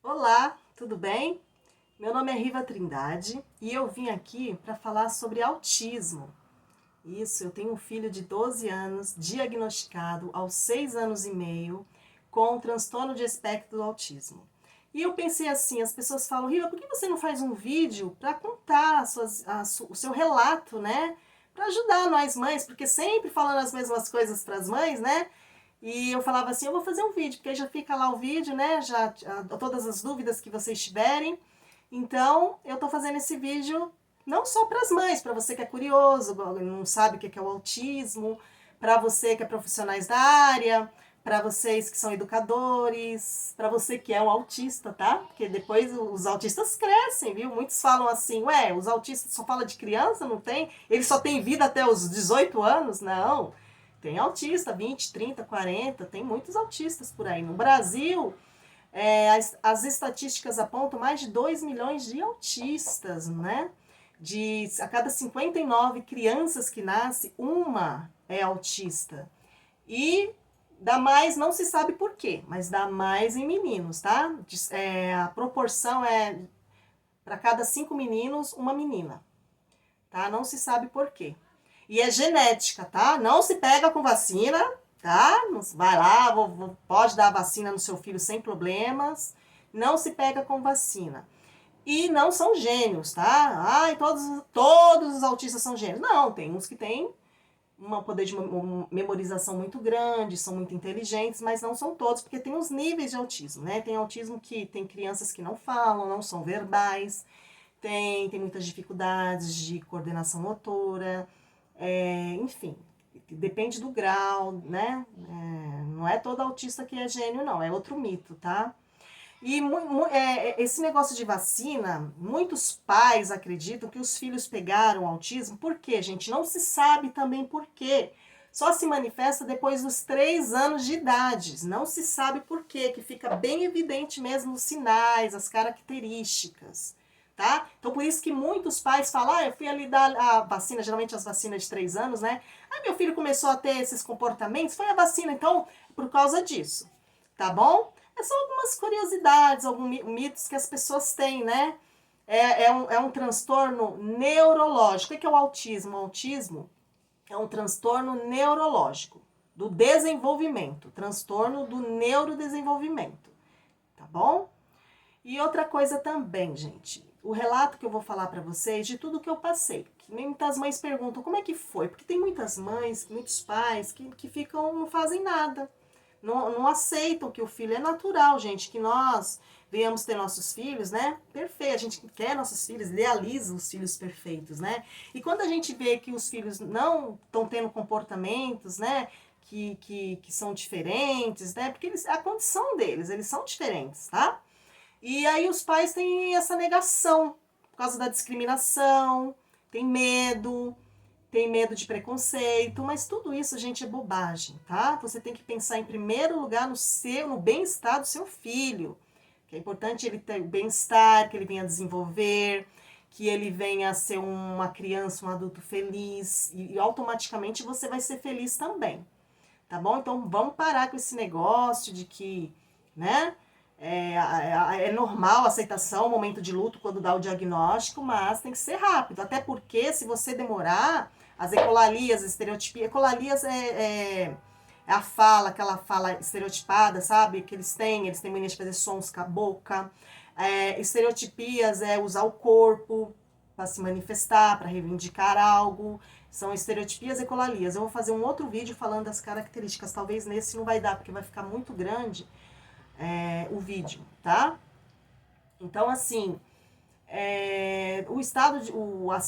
Olá, tudo bem? Meu nome é Riva Trindade e eu vim aqui para falar sobre autismo. Isso, eu tenho um filho de 12 anos, diagnosticado aos 6 anos e meio, com transtorno de espectro do autismo. E eu pensei assim, as pessoas falam, Riva, por que você não faz um vídeo para contar o seu relato, né? Para ajudar nós mães, porque sempre falando as mesmas coisas para as mães, né? E eu falava assim, eu vou fazer um vídeo, porque aí já fica lá o vídeo, né? Todas as dúvidas que vocês tiverem. Então, eu tô fazendo esse vídeo não só para as mães, para você que é curioso, não sabe o que é o autismo, para você que é profissionais da área, para vocês que são educadores, para você que é um autista, tá? Porque depois os autistas crescem, viu? Muitos falam assim, ué, os autistas só falam de criança, não tem? Eles só têm vida até os 18 anos? Não. Tem autista, 20, 30, 40, tem muitos autistas por aí. No Brasil, as estatísticas apontam mais de 2 milhões de autistas, né? A cada 59 crianças que nascem, uma é autista. E dá mais, não se sabe por quê, mas dá mais em meninos, tá? A proporção é para cada 5 meninos, uma menina, tá? Não se sabe por quê. E é genética, tá? Não se pega com vacina, tá? Vai lá, pode dar a vacina no seu filho sem problemas. Não se pega com vacina. E não são gênios, tá? Ai, todos os autistas são gênios. Não, tem uns que têm um poder de memorização muito grande, são muito inteligentes, mas não são todos, porque tem os níveis de autismo, né? Tem autismo que tem crianças que não falam, não são verbais, tem muitas dificuldades de coordenação motora, enfim, depende do grau, né? Não é todo autista que é gênio, não, é outro mito, tá? E esse negócio de vacina, muitos pais acreditam que os filhos pegaram autismo. Por quê, gente? Não se sabe também por quê. Só se manifesta depois dos 3 anos de idade. Não se sabe por quê, que fica bem evidente mesmo os sinais, as características. Tá? Então, por isso que muitos pais falam, eu fui ali dar a vacina, geralmente as vacinas de 3 anos, né? Meu filho começou a ter esses comportamentos, foi a vacina, então, por causa disso. Tá bom? São algumas curiosidades, alguns mitos que as pessoas têm, né? É um transtorno neurológico. O que é o autismo? O autismo é um transtorno neurológico, do desenvolvimento, transtorno do neurodesenvolvimento, tá bom? E outra coisa também, gente, o relato que eu vou falar para vocês de tudo que eu passei. Que muitas mães perguntam como é que foi, porque tem muitas mães, muitos pais que ficam, não fazem nada. Não aceitam que o filho é natural, gente, que nós venhamos ter nossos filhos, né? Perfeito, a gente quer nossos filhos, idealiza os filhos perfeitos, né? E quando a gente vê que os filhos não estão tendo comportamentos, né? Que são diferentes, né? Porque a condição deles, eles são diferentes, tá? E aí os pais têm essa negação por causa da discriminação, tem medo de preconceito, mas tudo isso, gente, é bobagem, tá? Você tem que pensar em primeiro lugar no bem-estar do seu filho, que é importante ele ter bem-estar, que ele venha desenvolver, que ele venha a ser uma criança, um adulto feliz, e automaticamente você vai ser feliz também, tá bom? Então vamos parar com esse negócio de que, né? É normal a aceitação, o momento de luto quando dá o diagnóstico, mas tem que ser rápido. Até porque se você demorar, as ecolalias, estereotipias, ecolalias é a fala, aquela fala estereotipada, sabe? Que eles têm mania de fazer sons com a boca. Estereotipias é usar o corpo para se manifestar, para reivindicar algo. São estereotipias e ecolalias. Eu vou fazer um outro vídeo falando das características. Talvez nesse não vai dar, porque vai ficar muito grande o vídeo, tá? Então, assim, o estado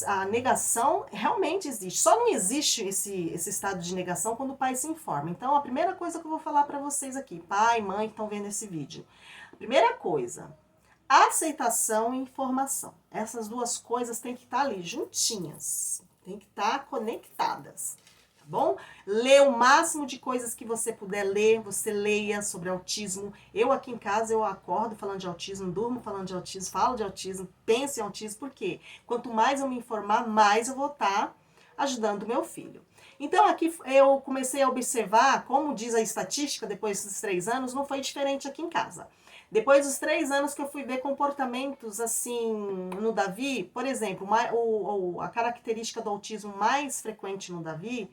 a negação realmente existe. Só não existe esse estado de negação quando o pai se informa. Então, a primeira coisa que eu vou falar para vocês aqui, pai, mãe que estão vendo esse vídeo. A primeira coisa, aceitação e informação. Essas duas coisas têm que estar ali juntinhas, têm que estar conectadas. Bom? Lê o máximo de coisas que você puder ler, você leia sobre autismo. Eu aqui em casa, eu acordo falando de autismo, durmo falando de autismo, falo de autismo, penso em autismo, por quê? Quanto mais eu me informar, mais eu vou estar ajudando o meu filho. Então aqui eu comecei a observar, como diz a estatística, depois dos 3 anos, não foi diferente aqui em casa. Depois dos 3 anos que eu fui ver comportamentos assim no Davi, por exemplo, a característica do autismo mais frequente no Davi,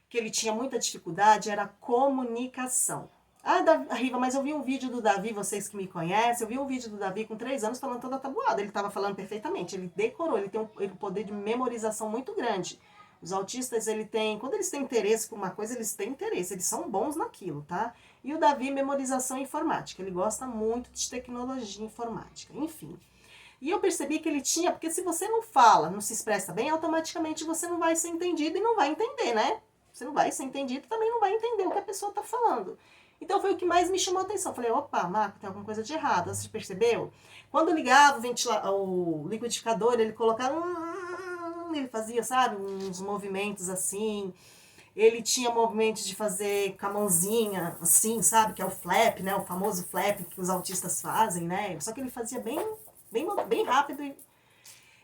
que ele tinha muita dificuldade, era a comunicação. Ah, Riva, mas eu vi um vídeo do Davi, vocês que me conhecem, eu vi um vídeo do Davi com 3 anos falando toda tabuada. Ele estava falando perfeitamente, ele decorou, ele tem um poder de memorização muito grande. Os autistas, quando eles têm interesse por uma coisa, eles têm interesse, eles são bons naquilo, tá? E o Davi, memorização informática, ele gosta muito de tecnologia informática, enfim. E eu percebi que ele tinha, porque se você não fala, não se expressa bem, automaticamente você não vai ser entendido e não vai entender, né? Você não vai ser entendido e também não vai entender o que a pessoa está falando. Então foi o que mais me chamou a atenção. Falei, opa, Marco, tem alguma coisa de errado. Você percebeu? Quando ligava o liquidificador, ele colocava... ele fazia, sabe, uns movimentos assim. Ele tinha movimentos de fazer com a mãozinha, assim, sabe? Que é o flap, né? O famoso flap que os autistas fazem, né? Só que ele fazia bem rápido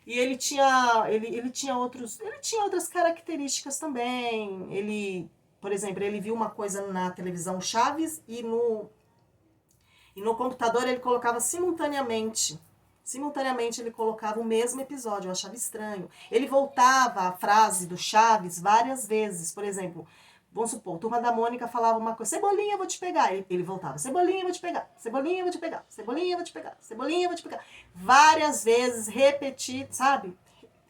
e ele tinha outras características também. Por exemplo, ele viu uma coisa na televisão Chaves e no computador ele colocava simultaneamente. Simultaneamente ele colocava o mesmo episódio, eu achava estranho. Ele voltava a frase do Chaves várias vezes. Por exemplo, vamos supor, Turma da Mônica falava uma coisa, Cebolinha, eu vou te pegar. Ele voltava, Cebolinha, eu vou te pegar, Cebolinha, eu vou te pegar, Cebolinha, eu vou te pegar, Cebolinha, eu vou te pegar. Várias vezes, sabe?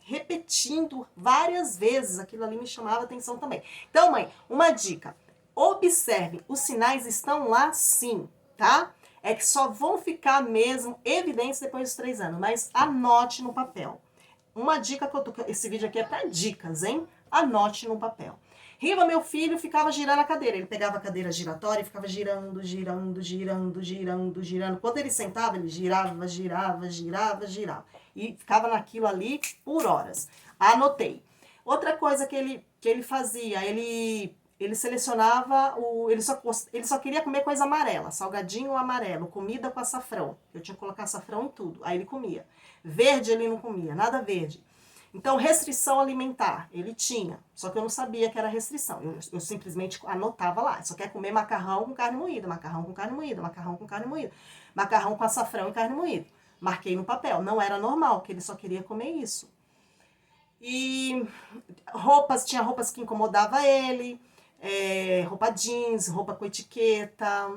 Repetindo várias vezes. Aquilo ali me chamava atenção também. Então, mãe, uma dica. Observe, os sinais estão lá sim, tá? É que só vão ficar mesmo evidentes depois dos 3 anos, mas anote no papel. Uma dica que eu tô... Esse vídeo aqui é para dicas, hein? Anote no papel. Riva, meu filho, ficava girando a cadeira. Ele pegava a cadeira giratória e ficava girando. Quando ele sentava, ele girava. E ficava naquilo ali por horas. Anotei. Outra coisa que ele fazia, ele selecionava, ele só queria comer coisa amarela, salgadinho amarelo, comida com açafrão. Eu tinha que colocar açafrão em tudo, aí ele comia. Verde ele não comia, nada verde. Então, restrição alimentar, ele tinha, só que eu não sabia que era restrição. Eu simplesmente anotava lá, só quer comer macarrão com carne moída, macarrão com carne moída, macarrão com carne moída, macarrão com açafrão e carne moída. Marquei no papel, não era normal, que ele só queria comer isso. E tinha roupas que incomodavam ele, roupa jeans, roupa com etiqueta,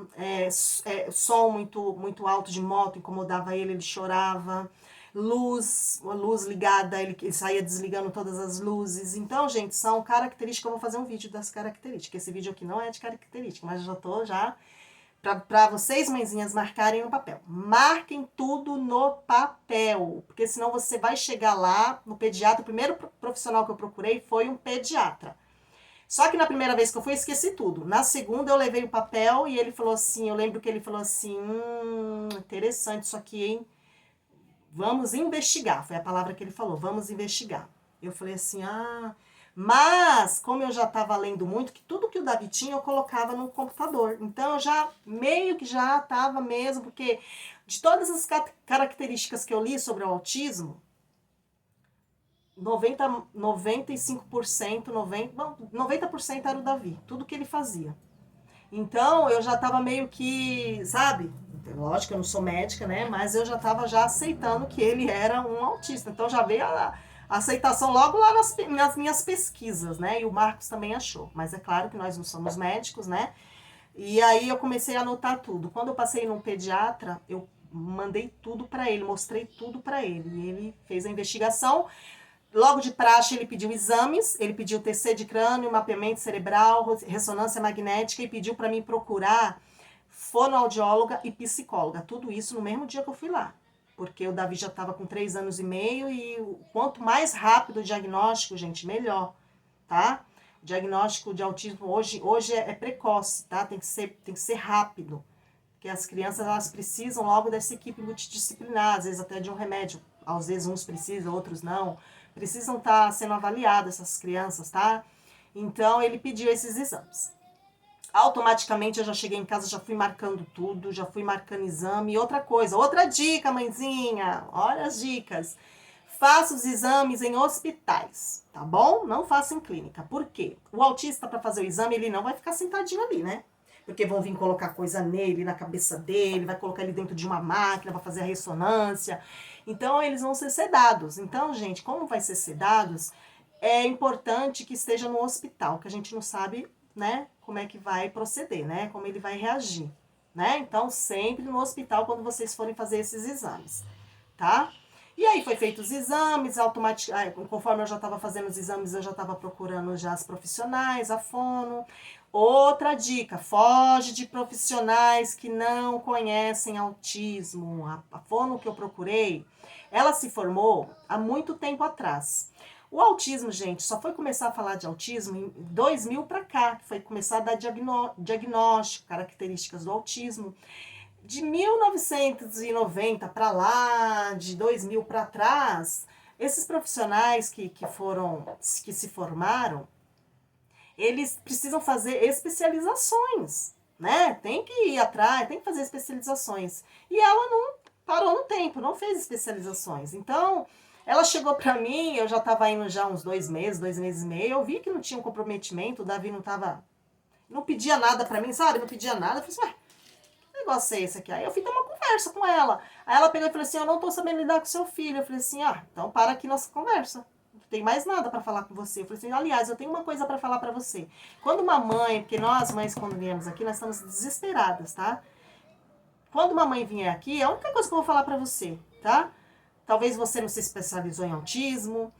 som muito alto de moto incomodava ele chorava. A luz ligada, ele saía desligando todas as luzes. Então, gente, são características. Eu vou fazer um vídeo das características. Esse vídeo aqui não é de característica, mas eu já tô para vocês, mãezinhas, marcarem no papel. Marquem tudo no papel, porque senão você vai chegar lá no pediatra. O primeiro profissional que eu procurei foi um pediatra. Só que na primeira vez que eu fui, esqueci tudo. Na segunda, eu levei o papel e ele falou assim, eu lembro que ele falou assim, interessante isso aqui, hein? Vamos investigar, foi a palavra que ele falou, vamos investigar. Eu falei assim, mas como eu já estava lendo muito, que tudo que o Davi tinha eu colocava no computador. Então eu já meio que já estava mesmo, porque de todas as características que eu li sobre o autismo, 95%, 90% era o Davi, tudo que ele fazia. Então eu já estava meio que, sabe, lógico que eu não sou médica, né, mas eu já estava aceitando que ele era um autista. Então já veio a aceitação logo lá nas minhas pesquisas, né, e o Marcos também achou. Mas é claro que nós não somos médicos, né, e aí eu comecei a anotar tudo. Quando eu passei num pediatra, eu mandei tudo para ele, mostrei tudo para ele, e ele fez a investigação. Logo de praxe, ele pediu exames, ele pediu TC de crânio, mapeamento cerebral, ressonância magnética e pediu para mim procurar fonoaudióloga e psicóloga. Tudo isso no mesmo dia que eu fui lá, porque o Davi já estava com 3 anos e meio e quanto mais rápido o diagnóstico, gente, melhor, tá? O diagnóstico de autismo hoje é precoce, tá? Tem que ser rápido, porque as crianças elas precisam logo dessa equipe multidisciplinar, às vezes até de um remédio. Às vezes uns precisam, outros não. Precisam estar sendo avaliadas essas crianças, tá? Então, ele pediu esses exames. Automaticamente, eu já cheguei em casa, já fui marcando tudo, já fui marcando exame. E outra coisa, outra dica, mãezinha, olha as dicas. Faça os exames em hospitais, tá bom? Não faça em clínica. Por quê? O autista, para fazer o exame, ele não vai ficar sentadinho ali, né? Porque vão vir colocar coisa nele, na cabeça dele, vai colocar ele dentro de uma máquina, vai fazer a ressonância. Então, eles vão ser sedados. Então, gente, como vai ser sedados, é importante que esteja no hospital, que a gente não sabe, né, como é que vai proceder, né? Como ele vai reagir, né? Então, sempre no hospital quando vocês forem fazer esses exames, tá? E aí foi feito os exames, conforme eu já estava fazendo os exames, eu já estava procurando já as profissionais, a fono. Outra dica, foge de profissionais que não conhecem autismo. A fono que eu procurei, ela se formou há muito tempo atrás. O autismo, gente, só foi começar a falar de autismo em 2000 para cá, que foi começar a dar diagnóstico, características do autismo. De 1990 para lá, de 2000 para trás, esses profissionais que se formaram, eles precisam fazer especializações, né? Tem que ir atrás, tem que fazer especializações. E ela não parou no tempo, não fez especializações. Então, ela chegou para mim, eu já estava indo já uns 2 meses e meio, eu vi que não tinha um comprometimento, o Davi não pedia nada para mim, sabe? Não pedia nada. Eu falei assim, negócio é esse aqui? Aí eu fui ter uma conversa com ela. Aí ela pegou e falou assim, eu não tô sabendo lidar com seu filho. Eu falei assim, então para aqui nossa conversa. Não tem mais nada para falar com você. Eu falei assim, aliás, eu tenho uma coisa para falar para você. Quando uma mãe, porque nós mães quando viemos aqui, nós estamos desesperadas, tá? Quando uma mãe vier aqui, é a única coisa que eu vou falar para você, tá? Talvez você não se especializou em autismo.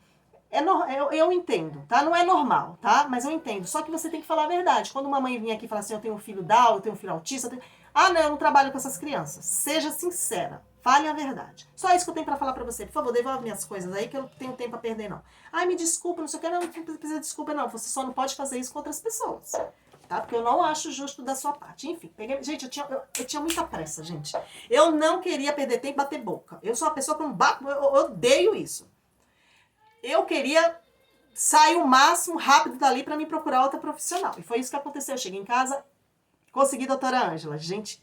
Eu entendo, tá? Não é normal, tá? Mas eu entendo. Só que você tem que falar a verdade. Quando uma mãe vir aqui e falar assim, eu tenho um filho Down, eu tenho um filho autista, não, eu não trabalho com essas crianças. Seja sincera. Fale a verdade. Só isso que eu tenho pra falar pra você. Por favor, devolve minhas coisas aí que eu não tenho tempo a perder, não. Ai, me desculpa, não sei o que. Não precisa de desculpa, não. Você só não pode fazer isso com outras pessoas. Tá? Porque eu não acho justo da sua parte. Enfim, peguei... Gente, eu tinha muita pressa, gente. Eu não queria perder tempo e bater boca. Eu sou uma pessoa que não bato... Eu odeio isso. Eu queria sair o máximo rápido dali pra me procurar outra profissional. E foi isso que aconteceu. Eu cheguei em casa, consegui a doutora Ângela. Gente,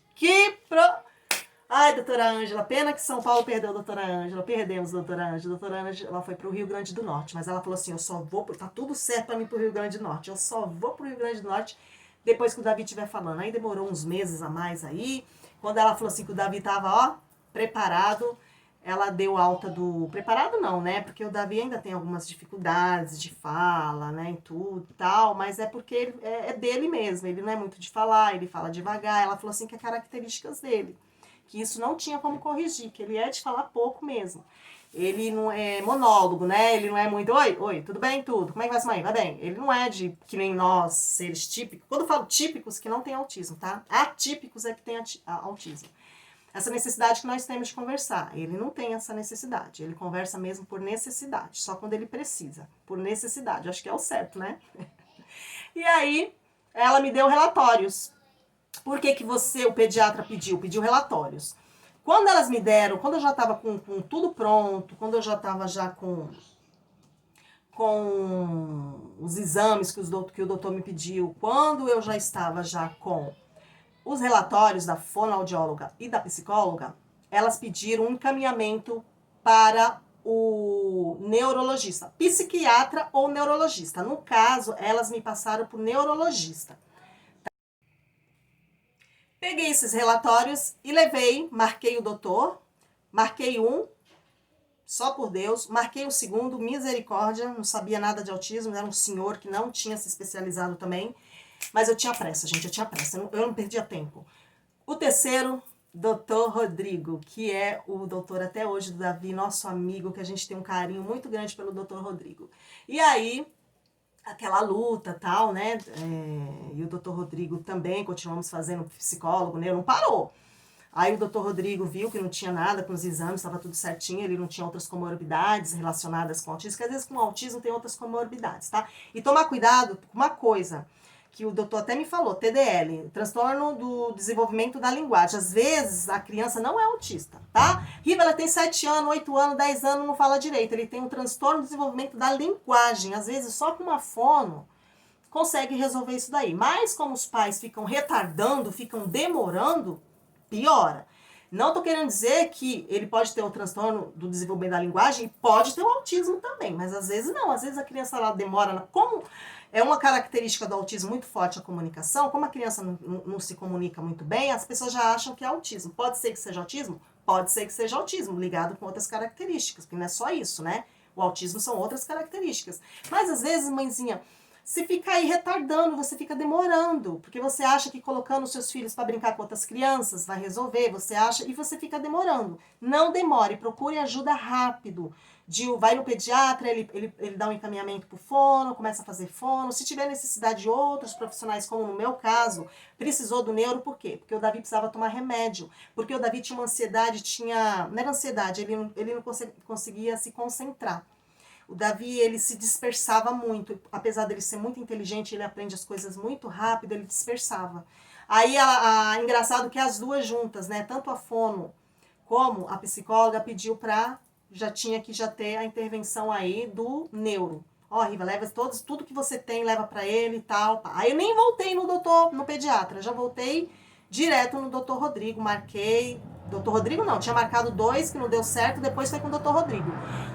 Ai, doutora Ângela, pena que São Paulo perdeu a doutora Ângela. Perdemos a doutora Ângela. A doutora Ângela, ela foi pro Rio Grande do Norte. Mas ela falou assim, eu só vou... Tá tudo certo pra mim pro Rio Grande do Norte. Eu só vou pro Rio Grande do Norte depois que o Davi estiver falando. Aí demorou uns meses a mais aí. Quando ela falou assim que o Davi tava, preparado... Ela deu alta do... Preparado não, né? Porque o Davi ainda tem algumas dificuldades de fala, né? E tudo e tal. Mas é porque ele, é dele mesmo. Ele não é muito de falar, ele fala devagar. Ela falou assim que é características dele. Que isso não tinha como corrigir. Que ele é de falar pouco mesmo. Ele não é monólogo, né? Ele não é muito... Oi, tudo bem? Tudo. Como é que vai, mãe? Vai bem. Ele não é de... Que nem nós, seres típicos. Quando eu falo típicos, que não tem autismo, tá? Atípicos é que tem autismo. Essa necessidade que nós temos de conversar. Ele não tem essa necessidade. Ele conversa mesmo por necessidade. Só quando ele precisa. Por necessidade. Acho que é o certo, né? E aí, ela me deu relatórios. Por que que o pediatra pediu? Pediu relatórios. Quando elas me deram, quando eu já estava com tudo pronto, quando eu já estava já com os exames que o doutor me pediu, quando eu já estava já com os relatórios da fonoaudióloga e da psicóloga, elas pediram um encaminhamento para o neurologista, psiquiatra ou neurologista. No caso, elas me passaram para o neurologista. Peguei esses relatórios e levei, marquei o doutor, marquei um, só por Deus, marquei o segundo, misericórdia, não sabia nada de autismo, era um senhor que não tinha se especializado também. Mas eu tinha pressa, gente, eu tinha pressa, eu não perdia tempo. O terceiro, doutor Rodrigo, que é o doutor até hoje do Davi, nosso amigo, que a gente tem um carinho muito grande pelo doutor Rodrigo. E aí, aquela luta tal, né, e o doutor Rodrigo também, continuamos fazendo psicólogo, né, não parou. Aí o doutor Rodrigo viu que não tinha nada com os exames, estava tudo certinho, ele não tinha outras comorbidades relacionadas com autismo, porque às vezes com autismo tem outras comorbidades, tá? E tomar cuidado com uma coisa, que o doutor até me falou, TDL, transtorno do desenvolvimento da linguagem. Às vezes a criança não é autista, tá? Riva, ela tem 7 anos, 8 anos, 10 anos, não fala direito. Ele tem um transtorno do desenvolvimento da linguagem. Às vezes só com uma fono consegue resolver isso daí. Mas como os pais ficam retardando, ficam demorando, piora. Não tô querendo dizer que ele pode ter um transtorno do desenvolvimento da linguagem e pode ter um autismo também, mas às vezes não. Às vezes a criança ela demora, como é uma característica do autismo muito forte a comunicação, como a criança não se comunica muito bem, as pessoas já acham que é autismo. Pode ser que seja autismo? Pode ser que seja autismo, ligado com outras características, porque não é só isso, né? O autismo são outras características. Mas às vezes, mãezinha, você fica aí retardando, você fica demorando, porque você acha que colocando seus filhos para brincar com outras crianças vai resolver, você acha, e você fica demorando. Não demore, procure ajuda rápido. Vai no pediatra, ele dá um encaminhamento para o fono, começa a fazer fono. Se tiver necessidade de outros profissionais, como no meu caso, precisou do neuro, por quê? Porque o Davi precisava tomar remédio, porque o Davi tinha uma ansiedade, não era ansiedade, ele não conseguia se concentrar. O Davi, ele se dispersava muito, apesar dele ser muito inteligente, ele aprende as coisas muito rápido, ele dispersava. Aí, engraçado que as duas juntas, né, tanto a fono como a psicóloga pediu para, já tinha que já ter a intervenção aí do neuro. Ó, Riva, leva tudo que você tem, leva para ele e tal. Aí eu nem voltei no pediatra, já voltei direto no doutor Rodrigo, marquei. Doutor Rodrigo não, tinha marcado 2 que não deu certo, depois foi com o doutor Rodrigo.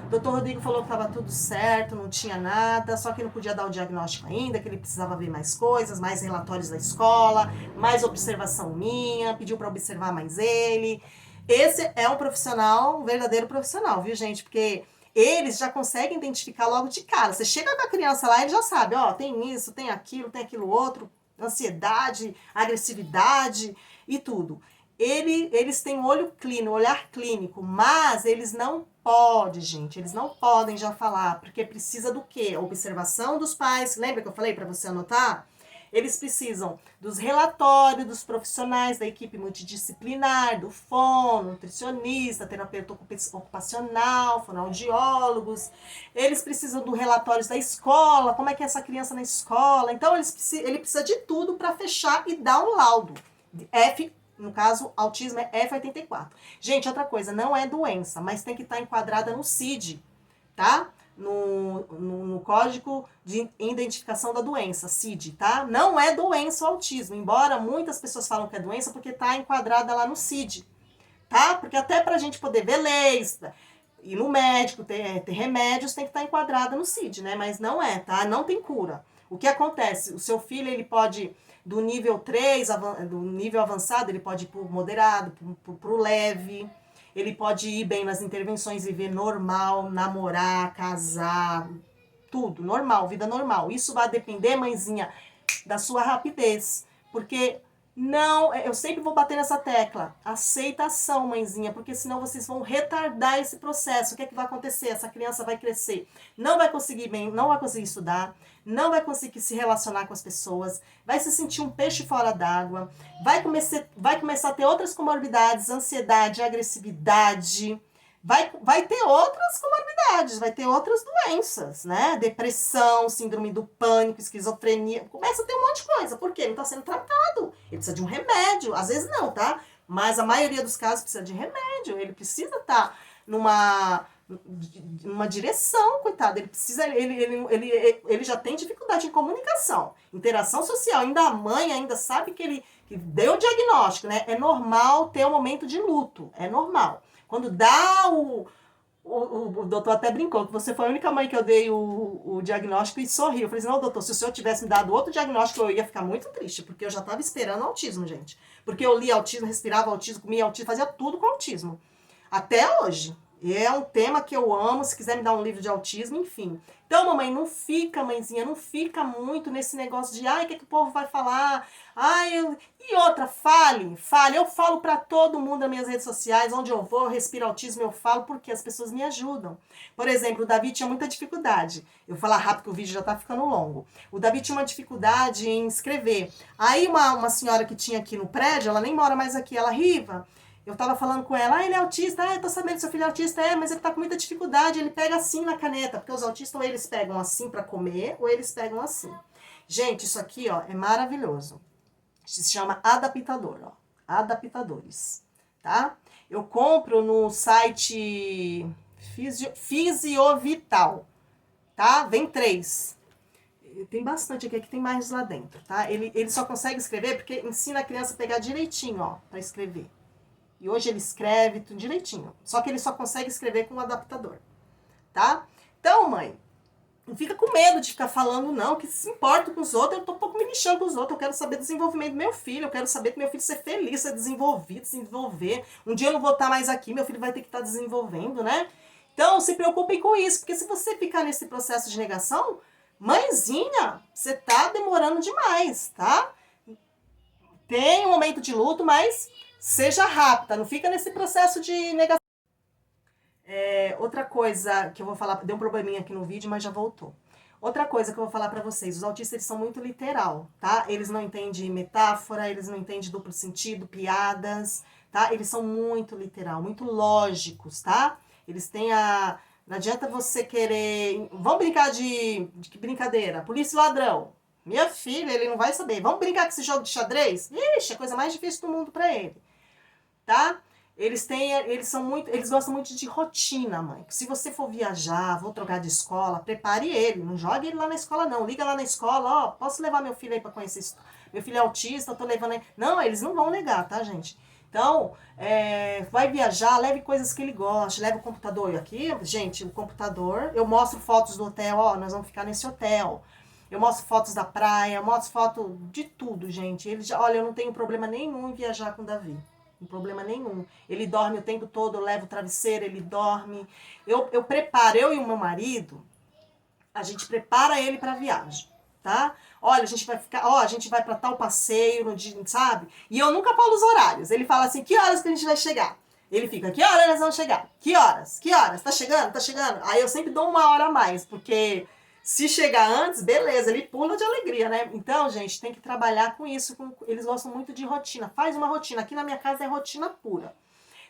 O doutor Rodrigo falou que estava tudo certo, não tinha nada, só que não podia dar o diagnóstico ainda, que ele precisava ver mais coisas, mais relatórios da escola, mais observação minha, pediu para observar mais ele. Esse é um profissional, um verdadeiro profissional, viu, gente? Porque eles já conseguem identificar logo de cara. Você chega com a criança lá, ele já sabe, ó, tem isso, tem aquilo outro, ansiedade, agressividade e tudo. Eles têm olhar clínico, mas eles não podem, gente, eles não podem já falar, porque precisa do quê? Observação dos pais, lembra que eu falei para você anotar? Eles precisam dos relatórios dos profissionais da equipe multidisciplinar, do fono, nutricionista, terapeuta ocupacional, fonoaudiólogos. Eles precisam dos relatórios da escola, como é que é essa criança na escola. Então, ele precisa de tudo para fechar e dar um laudo. No caso, autismo é F84. Gente, outra coisa, não é doença, mas tem que estar enquadrada no CID, tá? No Código de Identificação da Doença, CID, tá? Não é doença o autismo, embora muitas pessoas falam que é doença porque tá enquadrada lá no CID, tá? Porque até pra gente poder ver leis, ir no médico, ter remédios, tem que estar enquadrada no CID, né? Mas não é, tá? Não tem cura. O que acontece? O seu filho, ele pode, do nível 3, do nível avançado, ele pode ir pro moderado, pro leve. Ele pode ir bem nas intervenções, viver normal, namorar, casar, tudo, normal, vida normal. Isso vai depender, mãezinha, da sua rapidez. Porque não, eu sempre vou bater nessa tecla. Aceitação, mãezinha, porque senão vocês vão retardar esse processo. O que é que vai acontecer? Essa criança vai crescer, não vai conseguir bem, não vai conseguir estudar, não vai conseguir se relacionar com as pessoas, vai se sentir um peixe fora d'água, vai começar a ter outras comorbidades, ansiedade, agressividade, vai ter outras comorbidades, vai ter outras doenças, né? Depressão, síndrome do pânico, esquizofrenia, começa a ter um monte de coisa. Por quê? Não está sendo tratado. Ele precisa de um remédio. Às vezes não, tá? Mas a maioria dos casos precisa de remédio. Ele precisa estar numa direção, coitado. Ele precisa, ele já tem dificuldade em comunicação, interação social. Ainda a mãe ainda sabe que deu o diagnóstico, né? É normal ter um momento de luto. É normal. Quando dá o doutor até brincou, que você foi a única mãe que eu dei o diagnóstico e sorriu. Eu falei assim, não, doutor, se o senhor tivesse me dado outro diagnóstico, eu ia ficar muito triste, porque eu já estava esperando autismo, gente. Porque eu li autismo, respirava autismo, comia autismo, fazia tudo com autismo. Até hoje. E é um tema que eu amo, se quiser me dar um livro de autismo, enfim. Então, mamãe, não fica, mãezinha, não fica muito nesse negócio de, ai, o que o povo vai falar? E outra, fale. Eu falo pra todo mundo nas minhas redes sociais, onde eu vou, eu respiro autismo, eu falo, porque as pessoas me ajudam. Por exemplo, o Davi tinha muita dificuldade. Eu vou falar rápido que o vídeo já tá ficando longo. O Davi tinha uma dificuldade em escrever. Aí uma senhora que tinha aqui no prédio, ela nem mora mais aqui, ela, Riva, eu tava falando com ela, ele é autista, eu tô sabendo que seu filho é autista, mas ele tá com muita dificuldade, ele pega assim na caneta, porque os autistas ou eles pegam assim pra comer, ou eles pegam assim. Gente, isso aqui, ó, é maravilhoso. Se chama adaptador, ó, adaptadores, tá? Eu compro no site Fisiovital, tá? Vem 3. Tem bastante aqui tem mais lá dentro, tá? Ele só consegue escrever porque ensina a criança a pegar direitinho, ó, pra escrever. E hoje ele escreve tudo direitinho. Só que ele só consegue escrever com um adaptador, tá? Então, mãe, não fica com medo de ficar falando, não, que se importa com os outros. Eu tô um pouco me lixando com os outros. Eu quero saber do desenvolvimento do meu filho. Eu quero saber que meu filho ser feliz, ser desenvolvido, se desenvolver. Um dia eu não vou estar mais aqui, meu filho vai ter que estar desenvolvendo, né? Então, se preocupem com isso. Porque se você ficar nesse processo de negação, mãezinha, você tá demorando demais, tá? Tem um momento de luto, mas seja rápida. Não fica nesse processo de negação. Outra coisa que eu vou falar, deu um probleminha aqui no vídeo, mas já voltou. Outra coisa que eu vou falar pra vocês, os autistas eles são muito literal, tá? Eles não entendem metáfora, eles não entendem duplo sentido, piadas, tá? Eles são muito literal, muito lógicos, tá? Eles têm a... Não adianta você querer... Vamos brincar de que brincadeira? Polícia e ladrão. Minha filha, ele não vai saber. Vamos brincar com esse jogo de xadrez? Ixi, é a coisa mais difícil do mundo pra ele, tá? Eles gostam muito de rotina, mãe. Se você for viajar, vou trocar de escola, prepare ele. Não jogue ele lá na escola, não. Liga lá na escola, ó, posso levar meu filho aí pra conhecer isso? Meu filho é autista, eu tô levando aí. Não, eles não vão negar, tá, gente? Então, vai viajar, leve coisas que ele gosta, leve o computador. E aqui, gente, o computador, eu mostro fotos do hotel, ó, nós vamos ficar nesse hotel. Eu mostro fotos da praia, eu mostro foto de tudo, gente. Olha, eu não tenho problema nenhum em viajar com o Davi. Não problema nenhum. Ele dorme o tempo todo, eu levo o travesseiro, ele dorme. Eu preparo, eu e o meu marido, a gente prepara ele para viagem, tá? Olha, a gente vai ficar, ó, a gente vai para tal passeio no dia, sabe? E eu nunca falo os horários. Ele fala assim: "Que horas que a gente vai chegar?" Ele fica: "Que horas nós vamos chegar? Que horas? Que horas? Tá chegando? Tá chegando?" Aí eu sempre dou uma hora a mais, porque se chegar antes, beleza, ele pula de alegria, né? Então, gente, tem que trabalhar com isso. Eles gostam muito de rotina. Faz uma rotina. Aqui na minha casa é rotina pura.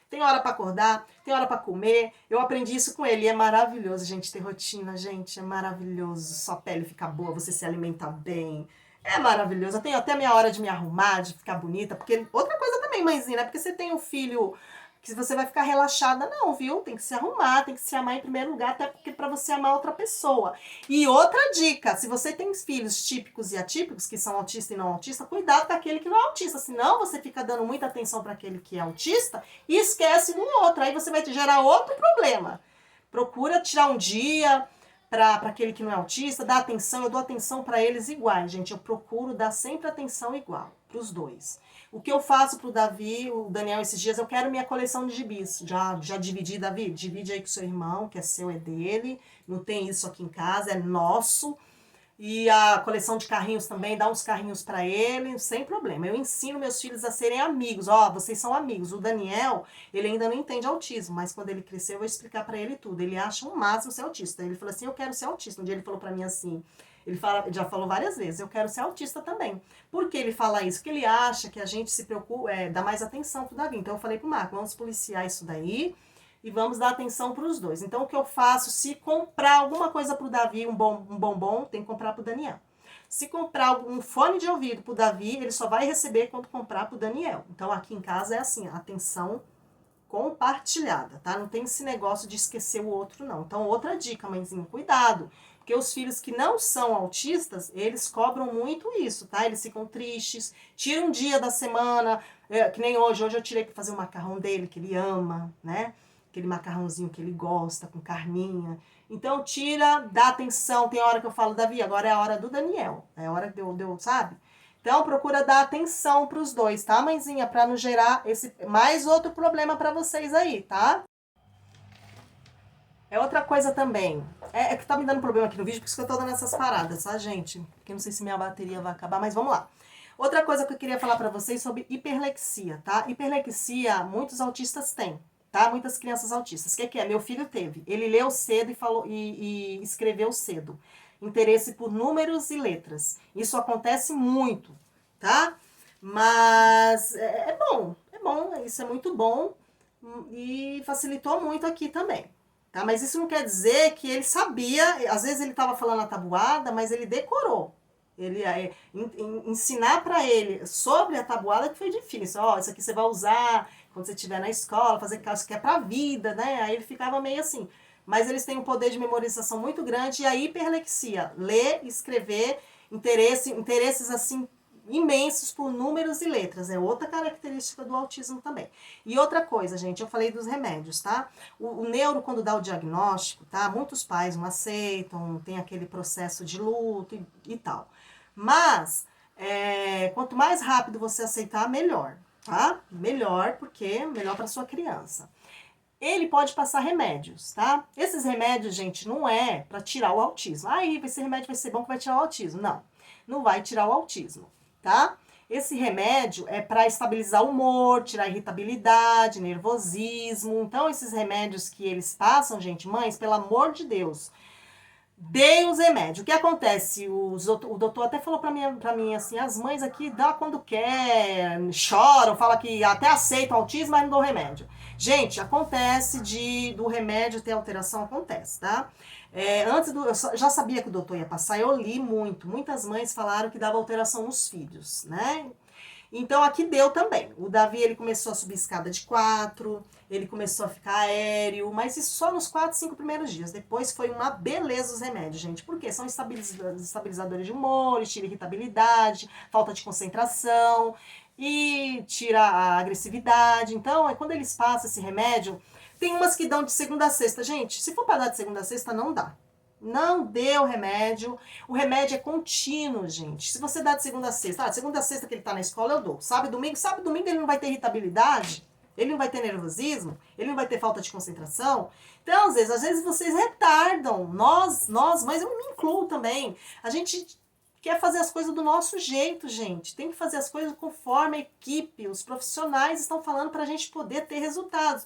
Tem hora para acordar, tem hora para comer. Eu aprendi isso com ele e é maravilhoso, gente, ter rotina, gente. É maravilhoso. Sua pele fica boa, você se alimenta bem. É maravilhoso. Eu tenho até minha hora de me arrumar, de ficar bonita. Porque outra coisa também, mãezinha, né? Porque você tem um filho que você vai ficar relaxada, não, viu? Tem que se arrumar, tem que se amar em primeiro lugar, até porque para você amar outra pessoa. E outra dica, se você tem filhos típicos e atípicos, que são autistas e não autistas, cuidado com aquele que não é autista, senão você fica dando muita atenção para aquele que é autista e esquece do outro, aí você vai te gerar outro problema. Procura tirar um dia para aquele que não é autista, dá atenção, eu dou atenção para eles iguais, gente, eu procuro dar sempre atenção igual, para os dois. O que eu faço pro Davi, o Daniel, esses dias, eu quero minha coleção de gibis. Já dividi, Davi? Divide aí com seu irmão, que é seu, é dele. Não tem isso aqui em casa, é nosso. E a coleção de carrinhos também, dá uns carrinhos para ele, sem problema. Eu ensino meus filhos a serem amigos. Ó, vocês são amigos. O Daniel, ele ainda não entende autismo, mas quando ele crescer eu vou explicar para ele tudo. Ele acha o máximo ser autista. Ele falou assim: "Eu quero ser autista." Um dia ele falou para mim assim, já falou várias vezes: "Eu quero ser autista também." Por que ele fala isso? Porque ele acha que a gente se preocupa, dá mais atenção pro Davi. Então eu falei pro Marco: "Vamos policiar isso daí e vamos dar atenção para os dois." Então o que eu faço, se comprar alguma coisa pro Davi, um bombom, tem que comprar pro Daniel. Se comprar um fone de ouvido pro Davi, ele só vai receber quando comprar pro Daniel. Então aqui em casa é assim, atenção compartilhada, tá? Não tem esse negócio de esquecer o outro, não. Então outra dica, mãezinha, cuidado. Porque os filhos que não são autistas, eles cobram muito isso, tá? Eles ficam tristes, tiram um dia da semana, que nem hoje. Hoje eu tirei para fazer o macarrão dele, que ele ama, né? Aquele macarrãozinho que ele gosta, com carninha. Então tira, dá atenção. Tem hora que eu falo: "Davi, agora é a hora do Daniel." É a hora que deu, sabe? Então procura dar atenção para os dois, tá, mãezinha? Para não gerar esse mais outro problema para vocês aí, tá? É outra coisa também. É que tá me dando problema aqui no vídeo, por isso que eu tô dando essas paradas, tá, gente? Porque eu não sei se minha bateria vai acabar, mas vamos lá. Outra coisa que eu queria falar pra vocês sobre hiperlexia, tá? Hiperlexia, muitos autistas têm, tá? Muitas crianças autistas. O que é? Meu filho teve. Ele leu cedo e falou e escreveu cedo. Interesse por números e letras. Isso acontece muito, tá? Mas é bom, isso é muito bom e facilitou muito aqui também. Tá? Mas isso não quer dizer que ele sabia, às vezes ele estava falando a tabuada, mas ele decorou. Ensinar para ele sobre a tabuada que foi difícil. Ó, isso aqui você vai usar quando você estiver na escola, fazer isso que é para a vida, né? Aí ele ficava meio assim. Mas eles têm um poder de memorização muito grande e a hiperlexia, ler, escrever, interesses assim imensos por números e letras. É outra característica do autismo também. E outra coisa, gente, eu falei dos remédios, tá? O neuro, quando dá o diagnóstico, tá? Muitos pais não aceitam, tem aquele processo de luto e tal. Mas, quanto mais rápido você aceitar, melhor, tá? Melhor, porque melhor para sua criança. Ele pode passar remédios, tá? Esses remédios, gente, não é para tirar o autismo. Ah, esse remédio vai ser bom que vai tirar o autismo. Não, não vai tirar o autismo, tá? Esse remédio é para estabilizar o humor, tirar irritabilidade, nervosismo. Então, esses remédios que eles passam, gente, mães, pelo amor de Deus, deem os remédios. O que acontece? O doutor até falou pra mim assim, as mães aqui dá quando quer, choram, fala que até aceitam autismo, mas não dão remédio. Gente, acontece do remédio ter alteração, acontece, tá? Eu já sabia que o doutor ia passar, eu li muitas mães falaram que dava alteração nos filhos, né? Então aqui deu também. O Davi, ele começou a subir escada de 4, ele começou a ficar aéreo, mas isso só nos 4, 5 primeiros dias. Depois foi uma beleza os remédios, gente. Por quê? São estabilizadores de humor, tira irritabilidade, falta de concentração e tira a agressividade. Então, quando eles passam esse remédio, tem umas que dão de segunda a sexta. Gente, se for para dar de segunda a sexta, não dá. Não dê o remédio. O remédio é contínuo, gente. Se você dá de segunda a sexta, de segunda a sexta que ele tá na escola, eu dou. Sábado e domingo ele não vai ter irritabilidade, ele não vai ter nervosismo, ele não vai ter falta de concentração. Então, às vezes vocês retardam. Nós, mas eu me incluo também. A gente quer fazer as coisas do nosso jeito, gente. Tem que fazer as coisas conforme a equipe, os profissionais estão falando para a gente poder ter resultados.